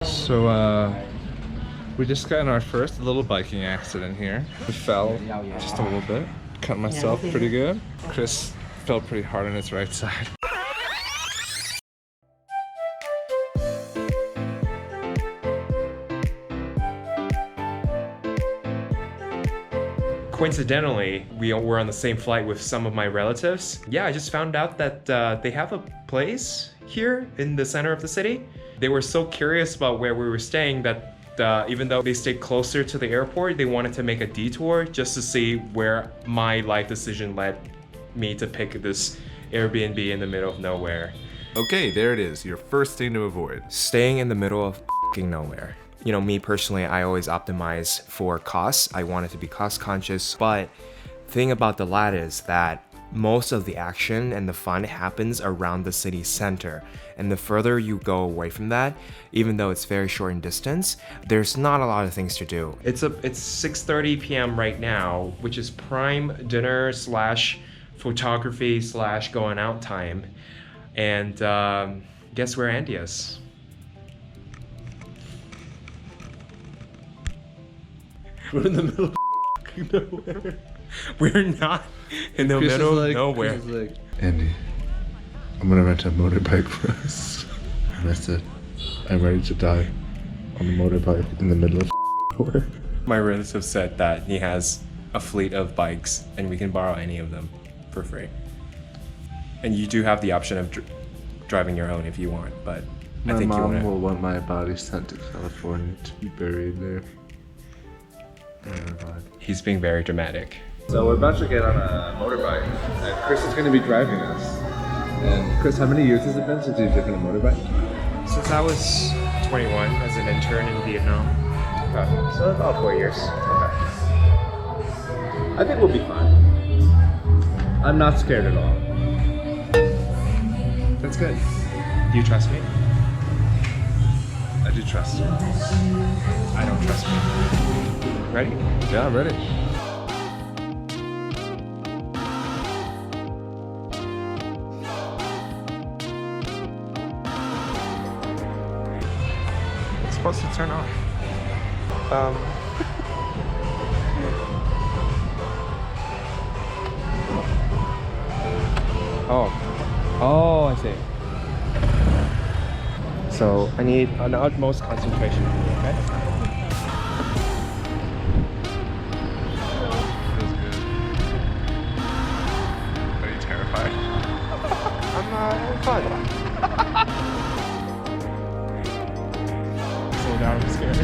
So we just got in our first little biking accident here. We fell just a little bit. Cut myself pretty good. Chris fell pretty hard on his right side. Coincidentally, we were on the same flight with some of my relatives. Yeah, I just found out that they have a place here in the center of the city. They were so curious about where we were staying that even though they stayed closer to the airport, they wanted to make a detour just to see where my life decision led me to pick this Airbnb in the middle of nowhere. Okay, there it is, your first thing to avoid. Staying in the middle of f***ing nowhere. You know, me personally, I always optimize for costs. I want it to be cost conscious, but the thing about Dalat is that most of the action and the fun happens around the city center. And the further you go away from that, even though it's very short in distance, there's not a lot of things to do. It's 6:30 p.m. right now, which is prime dinner / photography / going out time. And guess where Andy is? We're in the middle of nowhere. We're not in the middle of nowhere. Andy, I'm gonna rent a motorbike for us. And I said, I'm ready to die on the motorbike in the middle of nowhere. My relative said that he has a fleet of bikes and we can borrow any of them for free. And you do have the option of driving your own if you want, but I think you want to. My mom will want my body sent to California to be buried there. He's being very dramatic. So we're about to get on a motorbike, and Chris is going to be driving us. And Chris, how many years has it been since you've driven a motorbike? Since I was 21 as an intern in Vietnam. So about 4 years. Okay. I think we'll be fine. I'm not scared at all. That's good. Do you trust me? I do trust you. I don't trust me. Ready? Yeah, I'm ready. It's supposed to turn off. Oh, I see. So I need an utmost concentration from you, okay? Are you terrified? I'm fine. Slow down, I'm scared.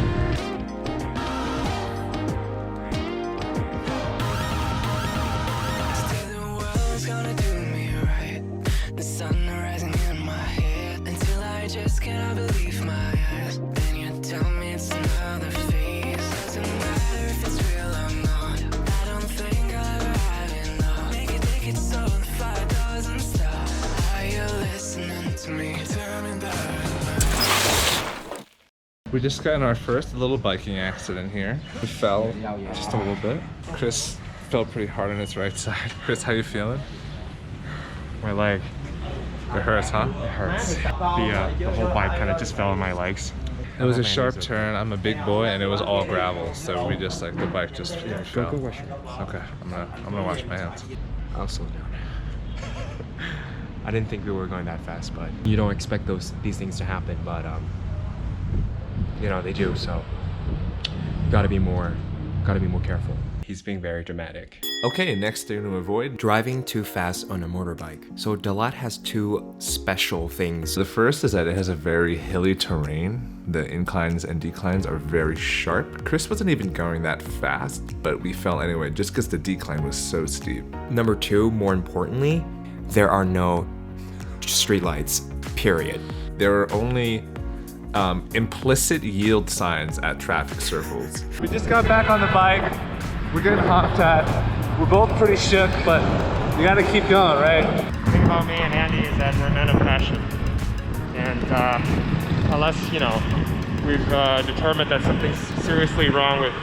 Just cannot believe my eyes. Then you tell me it's another phase. Doesn't matter if it's real or not. I don't think I'll ever have enough. Make it so the fire doesn't stop. Are you listening to me? Tell me that. We just got in our first little biking accident here. We fell just a little bit. Chris fell pretty hard on his right side. Chris, how you feeling? My leg. It hurts, huh? It hurts. The whole bike kind of just fell on my legs. It was a sharp turn. I'm a big boy, and it was all gravel, so we just the bike just fell. Go wash your hands. Okay, I'm gonna wash my hands. I'll slow down. I didn't think we were going that fast, but you don't expect these things to happen, but you know they do. So you gotta be more careful. He's being very dramatic. Okay, next thing to avoid. Driving too fast on a motorbike. So Dalat has two special things. The first is that it has a very hilly terrain. The inclines and declines are very sharp. Chris wasn't even going that fast, but we fell anyway just because the decline was so steep. Number two, more importantly, there are no streetlights, period. There are only implicit yield signs at traffic circles. We just got back on the bike. We're getting honked at. We're both pretty shook, but we gotta keep going, right? The thing about me and Andy is that we're men of passion. And unless, you know, we've determined that something's seriously wrong with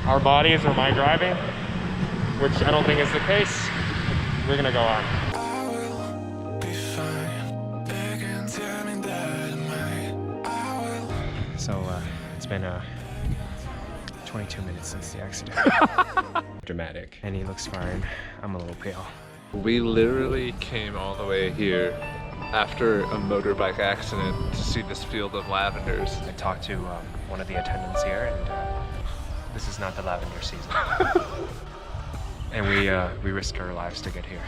our bodies or my driving, which I don't think is the case, we're gonna go on. I will be fine. They can tell me that I might. I will So it's been 22 minutes since the accident. Dramatic. And he looks fine. I'm a little pale. We literally came all the way here after a motorbike accident to see this field of lavenders. I talked to one of the attendants here, and this is not the lavender season. And we risked our lives to get here.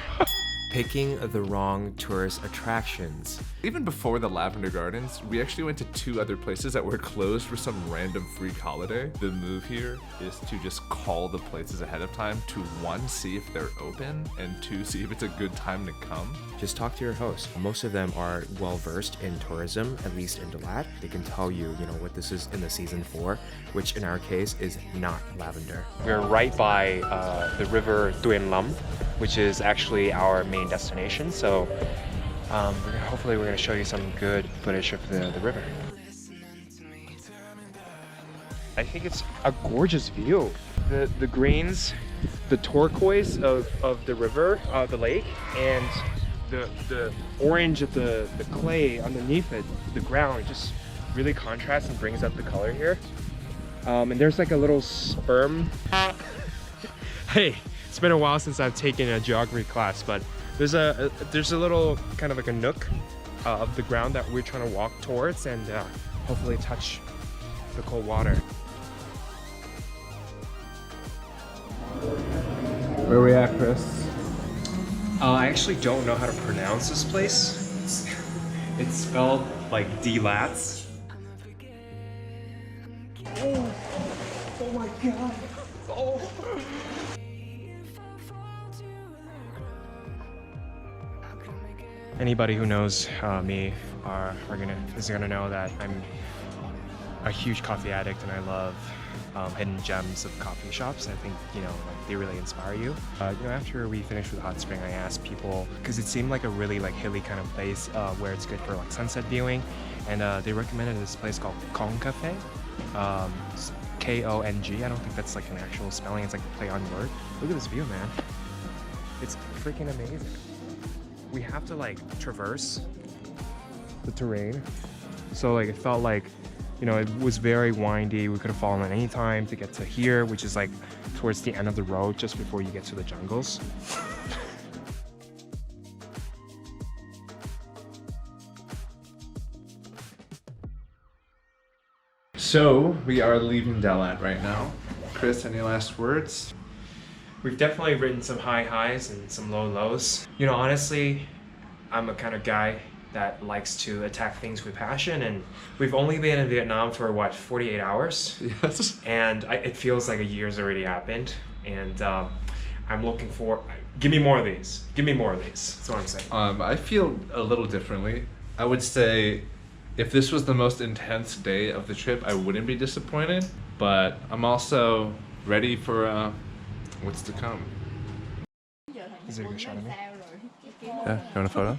Picking the wrong tourist attractions. Even before the Lavender Gardens, we actually went to 2 other places that were closed for some random freak holiday. The move here is to just call the places ahead of time to 1, see if they're open, and 2, see if it's a good time to come. Just talk to your host. Most of them are well versed in tourism, at least in Dalat. They can tell you, what this is in the season for, which in our case is not lavender. We're right by the river Tuyen Lam, which is actually our main destination. So hopefully we're gonna show you some good footage of the river. I think it's a gorgeous view. The greens, the turquoise of the river, the lake, and the orange of the clay underneath it, the ground, just really contrasts and brings out the color here. And there's like a little sperm. Hey, it's been a while since I've taken a geography class, but there's a little kind of like a nook of the ground that we're trying to walk towards and hopefully touch the cold water. Where are we at, Chris? I actually don't know how to pronounce this place. It's spelled like D-Lats. Oh my god. Oh. Anybody who knows me is gonna know that I'm a huge coffee addict and I love hidden gems of coffee shops. I think they really inspire you. After we finished with the hot spring, I asked people because it seemed like a really hilly kind of place where it's good for sunset viewing, and they recommended this place called Kong Cafe. K-O-N-G. I don't think that's an actual spelling. It's like a play on word. Look at this view, man. It's freaking amazing. We have to traverse the terrain, so it felt like it was very windy. We could have fallen at any time to get to here, which is towards the end of the road just before you get to the jungles. So, we are leaving Dalat right now. Chris, any last words? We've definitely ridden some high highs and some low lows. Honestly, I'm a kind of guy that likes to attack things with passion, and we've only been in Vietnam for 48 hours? Yes. And it feels like a year's already happened, and I'm looking for, give me more of these. Give me more of these, that's what I'm saying. I feel a little differently. I would say if this was the most intense day of the trip, I wouldn't be disappointed, but I'm also ready for what's to come. Is it a good shot of me? Yeah, you want a photo?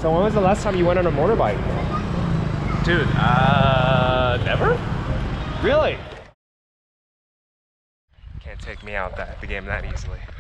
So when was the last time you went on a motorbike? Dude, never? Really? Can't take me out the game that easily.